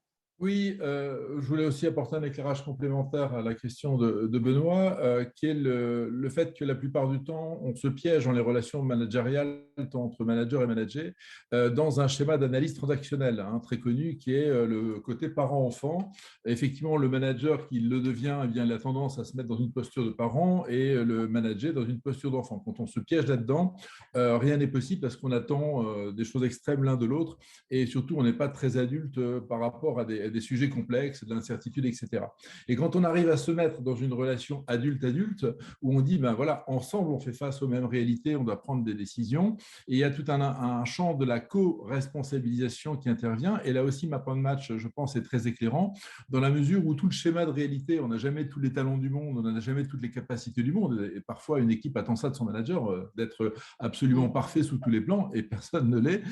Oui, je voulais aussi apporter un éclairage complémentaire à la question de Benoît, qui est le fait que la plupart du temps, on se piège dans les relations managériales, tant entre manager et manager, dans un schéma d'analyse transactionnelle, hein, très connu, qui est le côté parent-enfant. Effectivement, le manager qui le devient, eh bien, il a tendance à se mettre dans une posture de parent et le manager dans une posture d'enfant. Quand on se piège là-dedans, rien n'est possible parce qu'on attend des choses extrêmes l'un de l'autre et surtout, on n'est pas très adulte par rapport à des sujets complexes, de l'incertitude, etc. Et quand on arrive à se mettre dans une relation adulte-adulte, où on dit, ben voilà, ensemble, on fait face aux mêmes réalités, on doit prendre des décisions, et il y a tout un champ de la co-responsabilisation qui intervient, et là aussi, Map on Match, je pense, est très éclairant, dans la mesure où tout le schéma de réalité, on n'a jamais tous les talents du monde, on n'a jamais toutes les capacités du monde, et parfois, une équipe attend ça de son manager, d'être absolument parfait sous tous les plans, et personne ne l'est.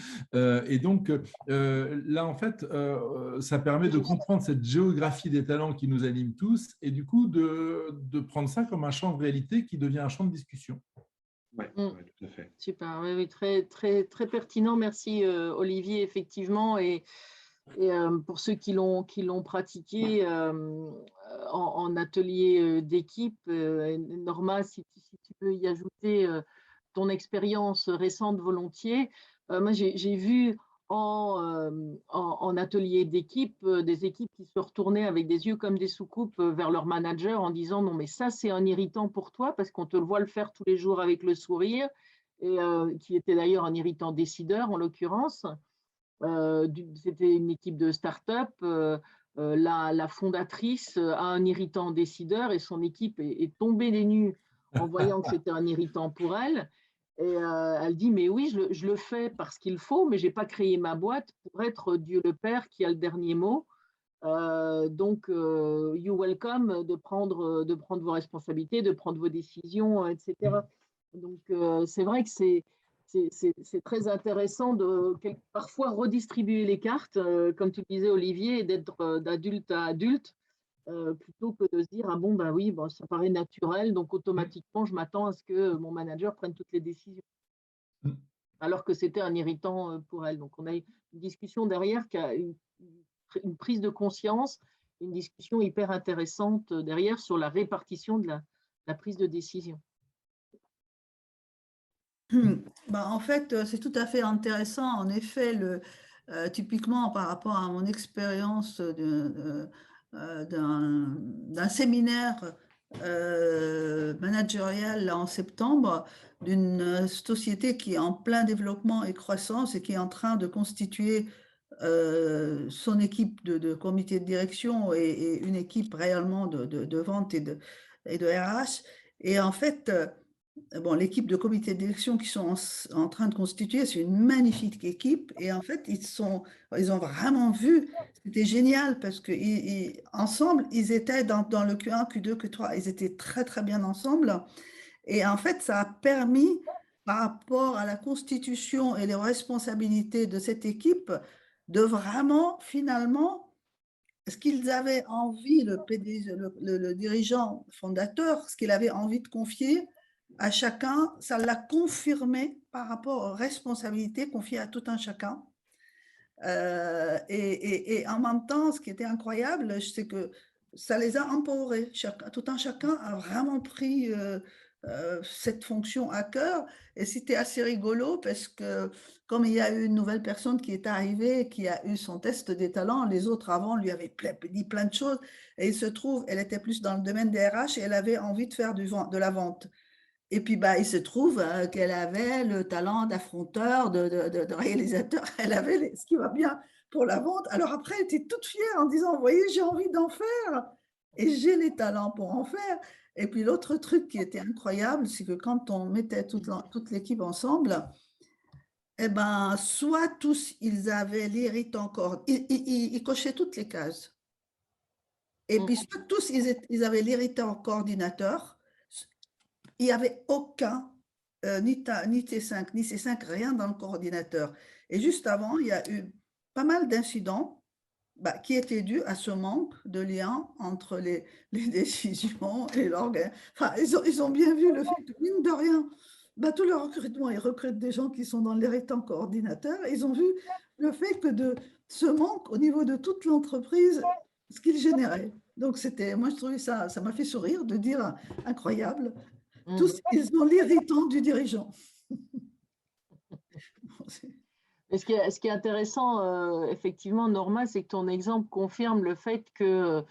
Et donc, là, en fait, ça permet de comprendre cette géographie des talents qui nous anime tous et du coup de prendre ça comme un champ de réalité qui devient un champ de discussion. Oui, tout à fait. Super, oui, oui, très, très, très pertinent. Merci Olivier, effectivement. Et pour ceux qui l'ont pratiqué en atelier d'équipe, Norma, si tu peux y ajouter ton expérience récente volontiers. Moi, j'ai vu en atelier d'équipe des équipes qui se retournaient avec des yeux comme des soucoupes vers leur manager en disant non mais ça c'est un irritant pour toi parce qu'on te le voit le faire tous les jours avec le sourire, et qui était d'ailleurs un irritant décideur en l'occurrence. C'était une équipe de start-up. La fondatrice a un irritant décideur et son équipe est tombée des nues en voyant que c'était un irritant pour elle. Et elle dit, mais oui, je le fais parce qu'il faut, mais je n'ai pas créé ma boîte pour être Dieu le Père qui a le dernier mot. Donc, you welcome de prendre vos responsabilités, de prendre vos décisions, etc. Donc, c'est vrai que c'est très intéressant de parfois redistribuer les cartes, comme tu le disais, Olivier, et d'être d'adulte à adulte, plutôt que de se dire, ah bon, ben oui, bon, ça paraît naturel, donc automatiquement, je m'attends à ce que mon manager prenne toutes les décisions, alors que c'était un irritant pour elle. Donc, on a une discussion derrière qui a une prise de conscience, une discussion hyper intéressante derrière sur la répartition de la prise de décision. En fait, c'est tout à fait intéressant. En effet, typiquement par rapport à mon expérience d'un séminaire managérial en septembre d'une société qui est en plein développement et croissance et qui est en train de constituer son équipe de comité de direction et une équipe réellement de vente et de RH. Et en fait, bon, l'équipe de comité de direction qui sont en train de constituer, c'est une magnifique équipe. Et en fait, ils ont vraiment vu, c'était génial parce que ensemble, ils étaient dans le Q1, Q2, Q3, ils étaient très, très bien ensemble. Et en fait, ça a permis, par rapport à la constitution et les responsabilités de cette équipe, de vraiment, finalement, ce qu'ils avaient envie, le PDG, le dirigeant fondateur, ce qu'il avait envie de confier à chacun, ça l'a confirmé par rapport aux responsabilités confiées à tout un chacun. Et en même temps, ce qui était incroyable, c'est que ça les a empowerés. Tout un chacun a vraiment pris cette fonction à cœur. Et c'était assez rigolo parce que comme il y a eu une nouvelle personne qui est arrivée, qui a eu son test des talents, les autres avant lui avaient dit plein de choses. Et il se trouve, elle était plus dans le domaine des RH et elle avait envie de faire de la vente. Et puis, il se trouve qu'elle avait le talent d'affronteur, de réalisateur. Elle avait ce qui va bien pour la vente. Alors après, elle était toute fière en disant, vous voyez, j'ai envie d'en faire et j'ai les talents pour en faire. Et puis, l'autre truc qui était incroyable, c'est que quand on mettait toute l'équipe ensemble, soit tous, ils avaient l'irritant encore, ils cochaient toutes les cases. Et puis, soit tous, ils avaient l'irritant coordinateur. Il n'y avait aucun, ni T5, ni C5, rien dans le coordinateur. Et juste avant, il y a eu pas mal d'incidents qui étaient dus à ce manque de lien entre les décisions et l'organe. Enfin, ils ont bien vu le fait que, mine de rien, bah, tout leur recrutement, ils recrutent des gens qui sont dans les rétants coordinateurs. Et ils ont vu le fait que de ce manque au niveau de toute l'entreprise, ce qu'il générait. Donc, moi, je trouvais ça m'a fait sourire de dire incroyable. Tous, ils ont l'irritant du dirigeant. Et ce qui est intéressant, effectivement, Norma, c'est que ton exemple confirme le fait que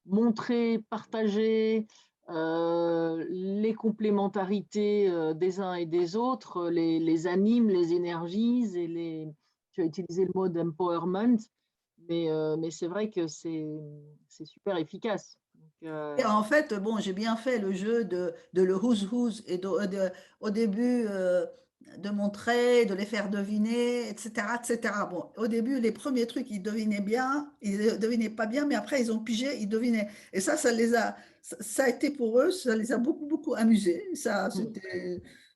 montrer, partager les complémentarités des uns et des autres, les anime, les énergise et tu as utilisé le mot d'empowerment, mais c'est vrai que c'est super efficace. Donc, Et en fait, bon, j'ai bien fait le jeu de le who's et au début de montrer, de les faire deviner, etc., etc. Bon, au début, les premiers trucs, ils devinaient bien, ils ne devinaient pas bien, mais après, ils ont pigé, ils devinaient. Et ça a été pour eux, ça les a beaucoup, beaucoup amusés.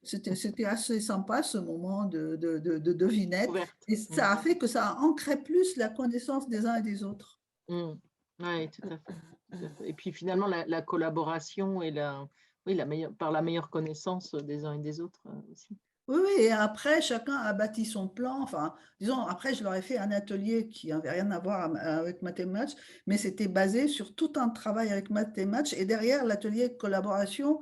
C'était assez sympa ce moment de devinette. Et ça a fait que ça a ancré plus la connaissance des uns et des autres. Oui, tout à fait. Et puis finalement, la collaboration et par la meilleure connaissance des uns et des autres aussi. Oui, oui, et après, chacun a bâti son plan. Enfin, disons, après, je leur ai fait un atelier qui n'avait rien à voir avec Mathématch, mais c'était basé sur tout un travail avec Mathématch. Et derrière, l'atelier de collaboration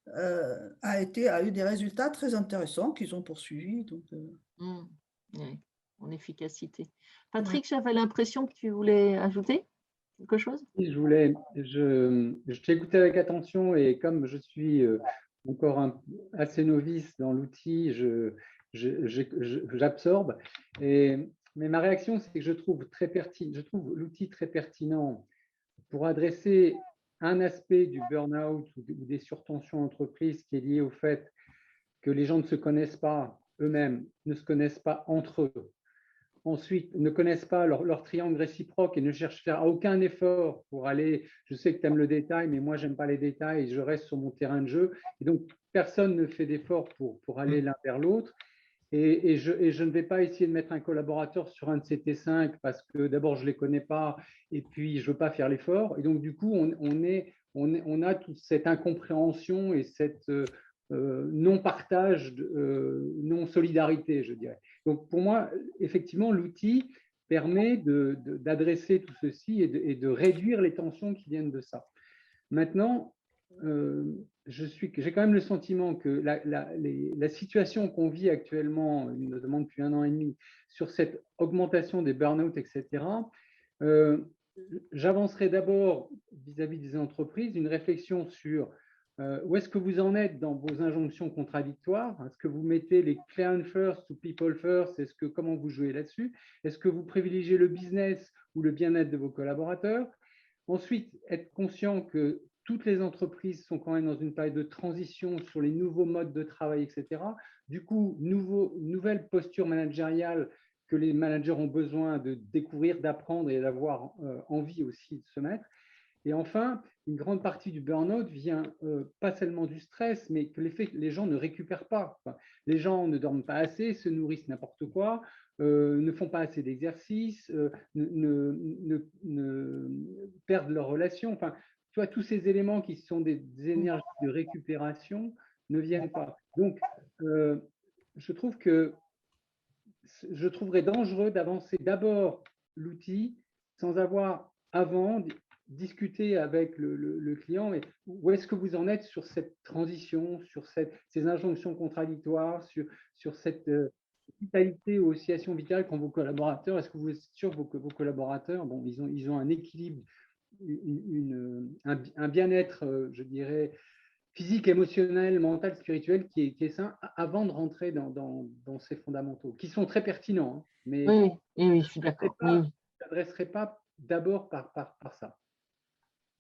a eu des résultats très intéressants qu'ils ont poursuivis. Donc, oui, en efficacité. Patrick, j'avais l'impression que tu voulais ajouter quelque chose? Oui, je t'ai écouté avec attention et comme je suis encore assez novice dans l'outil, j'absorbe. Mais ma réaction, c'est que je trouve l'outil très pertinent pour adresser un aspect du burn-out ou des surtensions entreprises qui est lié au fait que les gens ne se connaissent pas eux-mêmes, ne se connaissent pas entre eux. Ensuite, ne connaissent pas leur triangle réciproque et ne cherchent à faire aucun effort pour aller, je sais que tu aimes le détail, mais moi, j'aime pas les détails et je reste sur mon terrain de jeu. Et donc, personne ne fait d'effort pour aller l'un vers l'autre. Et je ne vais pas essayer de mettre un collaborateur sur un de ces T5 parce que d'abord, je ne les connais pas et puis je ne veux pas faire l'effort. Et donc, du coup, on a toute cette incompréhension et cette non-partage, non-solidarité, je dirais. Donc, pour moi, effectivement, l'outil permet d'adresser tout ceci et de réduire les tensions qui viennent de ça. Maintenant, j'ai quand même le sentiment que la situation qu'on vit actuellement, notamment depuis 1 an et demi, sur cette augmentation des burn-out, etc., j'avancerai d'abord vis-à-vis des entreprises une réflexion sur où est-ce que vous en êtes dans vos injonctions contradictoires. Est-ce que vous mettez les clients first ou people first? Comment vous jouez là-dessus? Est-ce que vous privilégiez le business ou le bien-être de vos collaborateurs? Ensuite, être conscient que toutes les entreprises sont quand même dans une période de transition sur les nouveaux modes de travail, etc. Du coup, nouvelle posture managériale que les managers ont besoin de découvrir, d'apprendre et d'avoir envie aussi de se mettre. Et enfin, une grande partie du burn-out vient pas seulement du stress, mais que les gens ne récupèrent pas. Enfin, les gens ne dorment pas assez, se nourrissent n'importe quoi, ne font pas assez d'exercices, ne perdent leur relation. Enfin, tu vois, tous ces éléments qui sont des énergies de récupération ne viennent pas. Donc, je trouverais dangereux d'avancer d'abord l'outil sans avoir avant discuté avec le client, mais où est-ce que vous en êtes sur cette transition, sur ces injonctions contradictoires, sur cette vitalité ou oscillation vitale quand vos collaborateurs, est-ce que vous êtes sûr que vos collaborateurs, bon, ils ont un équilibre, un bien-être, je dirais, physique, émotionnel, mental, spirituel qui est sain avant de rentrer dans ces fondamentaux, qui sont très pertinents, hein, mais oui, je suis d'accord. je ne s'adresserait pas d'abord par ça.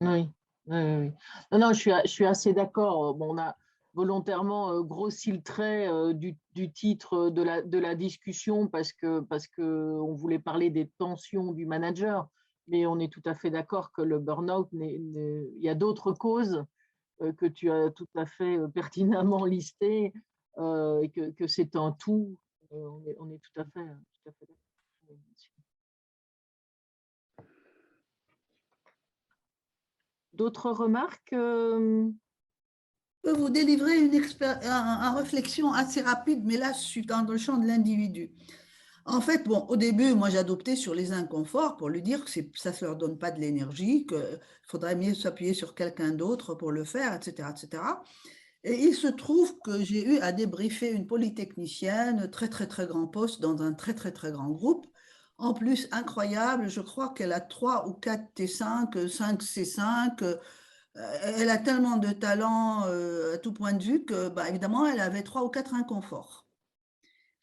Oui. Non, non, je suis assez d'accord. Bon, on a volontairement grossi le trait du titre de la discussion parce que on voulait parler des tensions du manager, mais on est tout à fait d'accord que le burn-out, il y a d'autres causes que tu as tout à fait pertinemment listées et que c'est un tout. On est tout à fait d'accord. D'autres remarques peux vous délivrer une réflexion assez rapide, mais là, je suis dans le champ de l'individu. En fait, bon, au début, moi, j'adoptais sur les inconforts pour lui dire que ça ne leur donne pas de l'énergie, qu'il faudrait mieux s'appuyer sur quelqu'un d'autre pour le faire, etc., etc. Et il se trouve que j'ai eu à débriefer une polytechnicienne, très, très, très grand poste dans un très, très, très grand groupe. En plus, incroyable, je crois qu'elle a 3 ou 4 T5, 5 C5. Elle a tellement de talent à tout point de vue que, bah, évidemment, elle avait 3 ou 4 inconforts.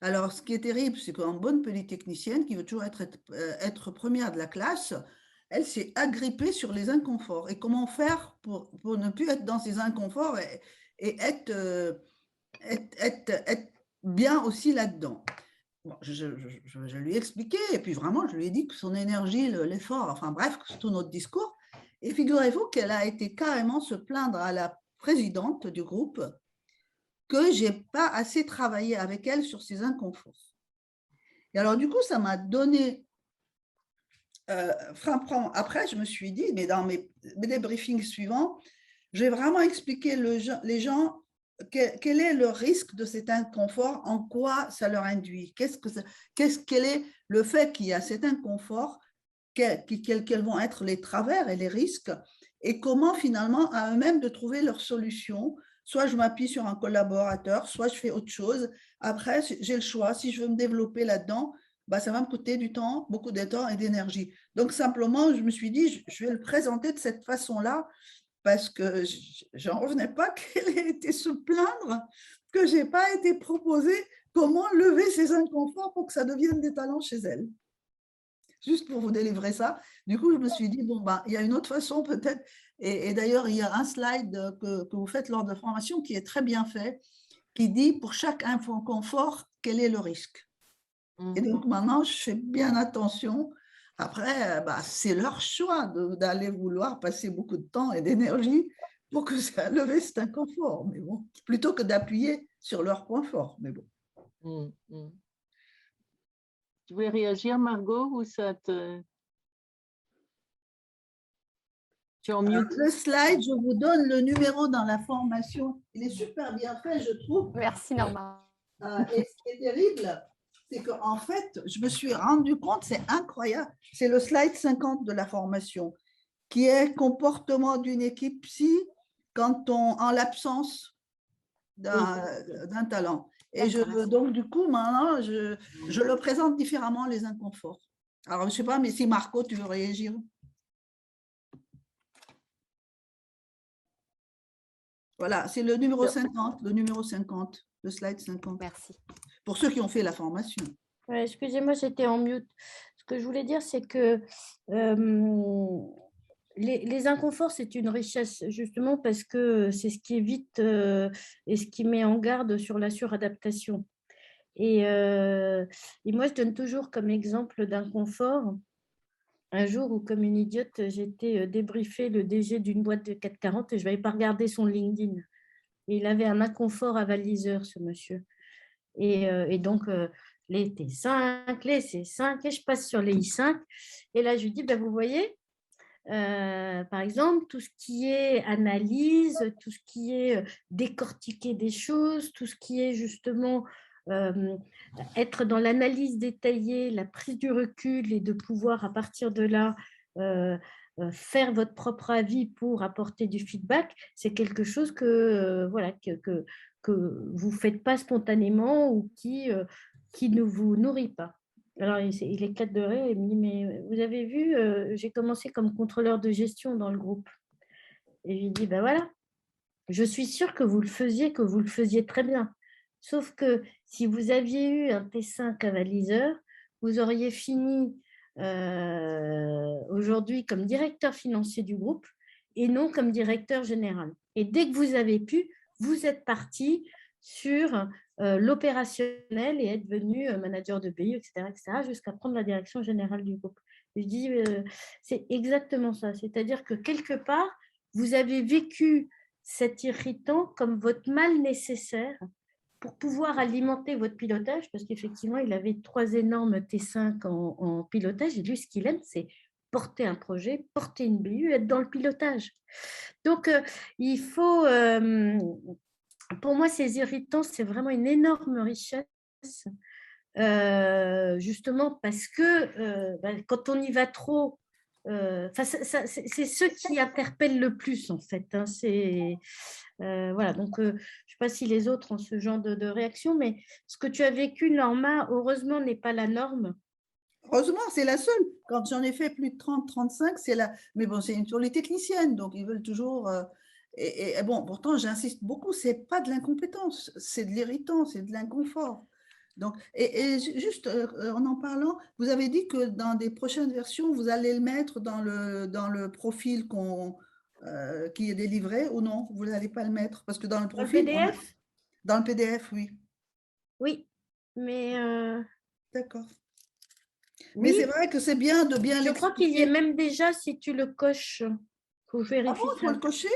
Alors, ce qui est terrible, c'est qu'en bonne polytechnicienne, qui veut toujours être première de la classe, elle s'est agrippée sur les inconforts. Et comment faire pour ne plus être dans ces inconforts et être bien aussi là-dedans. Bon, je lui ai expliqué, et puis vraiment, je lui ai dit que son énergie, l'effort, enfin bref, c'est tout notre discours. Et figurez-vous qu'elle a été carrément se plaindre à la présidente du groupe que je n'ai pas assez travaillé avec elle sur ses inconforts. Et alors, du coup, ça m'a donné... après, je me suis dit, mais dans mes débriefings suivants, je vais vraiment expliquer les gens quel est le risque de cet inconfort, en quoi ça leur induit, quel est le fait qu'il y a cet inconfort, quels vont être les travers et les risques, et comment finalement à eux-mêmes de trouver leur solution. Soit je m'appuie sur un collaborateur, soit je fais autre chose. Après, j'ai le choix. Si je veux me développer là-dedans, bah, ça va me coûter du temps, beaucoup de temps et d'énergie. Donc, simplement, je me suis dit, je vais le présenter de cette façon-là parce que j'en revenais pas qu'elle ait été se plaindre que je n'ai pas été proposé comment lever ses inconforts pour que ça devienne des talents chez elle. Juste pour vous délivrer ça. Du coup, je me suis dit, bon, bah, il y a une autre façon peut-être. Et d'ailleurs, il y a un slide que vous faites lors de formation qui est très bien fait, qui dit pour chaque inconfort, quel est le risque. Et donc maintenant, je fais bien attention. Après, bah, c'est leur choix d'aller vouloir passer beaucoup de temps et d'énergie pour que ça leve cet inconfort. Mais bon, plutôt que d'appuyer sur leur point fort. Mais bon. Tu voulais réagir, Margot, ou ça te... Tu es en mute. Le slide, je vous donne le numéro dans la formation. Il est super bien fait, je trouve. Merci, Norma. Et ce qui est terrible, c'est qu'en fait, je me suis rendu compte, c'est incroyable, c'est le slide 50 de la formation, qui est comportement d'une équipe psy en l'absence d'un talent. Et donc, du coup, maintenant, je le présente différemment, les inconforts. Alors, je ne sais pas, mais si Marco, tu veux réagir? Voilà, c'est le numéro 50, le slide 50. Merci. Pour ceux qui ont fait la formation. Ouais, excusez-moi, j'étais en mute. Ce que je voulais dire, c'est que les inconforts, c'est une richesse, justement parce que c'est ce qui évite et ce qui met en garde sur la suradaptation. Et moi, je donne toujours comme exemple d'inconfort un jour où, comme une idiote, j'étais débriefé le DG d'une boîte de 440 et je n'avais pas regardé son LinkedIn. Et il avait un inconfort avaliseur, ce monsieur. Et donc, les T5, les C5, et je passe sur les I5. Et là, je lui dis, ben, vous voyez, par exemple, tout ce qui est analyse, tout ce qui est décortiquer des choses, tout ce qui est justement être dans l'analyse détaillée, la prise du recul et de pouvoir à partir de là faire votre propre avis pour apporter du feedback, c'est quelque chose que vous ne faites pas spontanément ou qui ne vous nourrit pas. Alors, il éclate de rire et me dit, mais vous avez vu, j'ai commencé comme contrôleur de gestion dans le groupe. Et je lui dis, ben voilà, je suis sûre que vous le faisiez très bien. Sauf que si vous aviez eu un T5 avaliseur, vous auriez fini aujourd'hui comme directeur financier du groupe et non comme directeur général. Et dès que vous avez pu, vous êtes parti sur l'opérationnel et être devenu manager de BU, etc., jusqu'à prendre la direction générale du groupe. Je dis, c'est exactement ça. C'est-à-dire que quelque part, vous avez vécu cet irritant comme votre mal nécessaire pour pouvoir alimenter votre pilotage, parce qu'effectivement, il avait 3 énormes T5 en pilotage, et lui, ce qu'il aime, c'est porter un projet, porter une BU, être dans le pilotage. Donc, il faut, pour moi, ces irritants, c'est vraiment une énorme richesse, justement parce que quand on y va trop, c'est ceux qui interpellent le plus, en fait. Hein, voilà, donc je ne sais pas si les autres ont ce genre de réaction, mais ce que tu as vécu, Norma, heureusement, n'est pas la norme. Heureusement, c'est la seule. Quand j'en ai fait plus de 30, 35, c'est la. Mais bon, c'est sur les techniciennes, donc ils veulent toujours. Et bon, pourtant, j'insiste beaucoup, c'est pas de l'incompétence, c'est de l'irritant, c'est de l'inconfort. Donc, et juste en parlant, vous avez dit que dans des prochaines versions, vous allez le mettre dans le profil qui est délivré ou non? Vous n'allez pas le mettre parce que dans le profil. Dans le PDF? Dans le PDF, oui. Oui, mais. D'accord. Mais c'est vrai que c'est bien de bien l'expliquer. Je crois qu'il y est même déjà si tu le coches. Faut vérifier. Ah bon, il faut le cocher?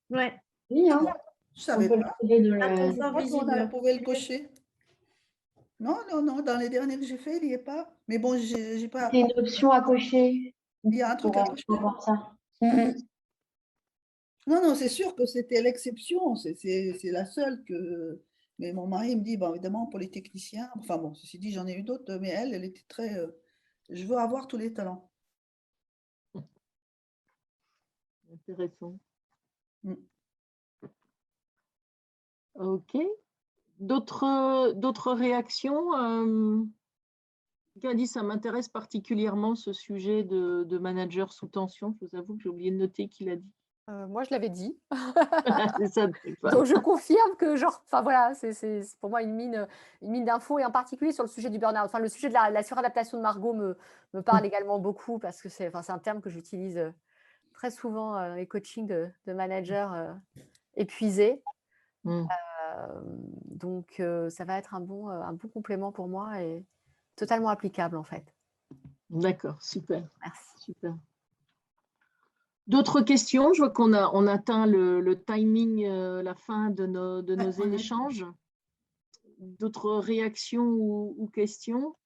Ouais. Oui, hein. Je ne savais pas. On pouvait le cocher. Non, dans les derniers que j'ai fait, il n'y est pas. Mais bon, j'ai pas. C'est une option à cocher. Il y a un truc à cocher. Voir ça. Non, c'est sûr que c'était l'exception. C'est la seule que. Mais mon mari me dit, bon, évidemment, pour les techniciens. Enfin bon, ceci dit, j'en ai eu d'autres, mais elle était très. Je veux avoir tous les talents. Intéressant. Ok. D'autres réactions? Quelqu'un dit, ça m'intéresse particulièrement ce sujet de manager sous tension. Je vous avoue que j'ai oublié de noter qui l'a dit. Moi, je l'avais dit. Ça, donc, je confirme que, voilà, c'est pour moi une mine d'infos, et en particulier sur le sujet du burn-out. Enfin, le sujet de la suradaptation de Margot me parle également beaucoup, parce que c'est un terme que j'utilise très souvent dans les coachings de managers épuisés. Donc, ça va être un bon complément pour moi et totalement applicable, en fait. D'accord, super. Merci. Super. D'autres questions? Je vois qu'on a atteint le timing, la fin de nos échanges. D'autres réactions ou questions?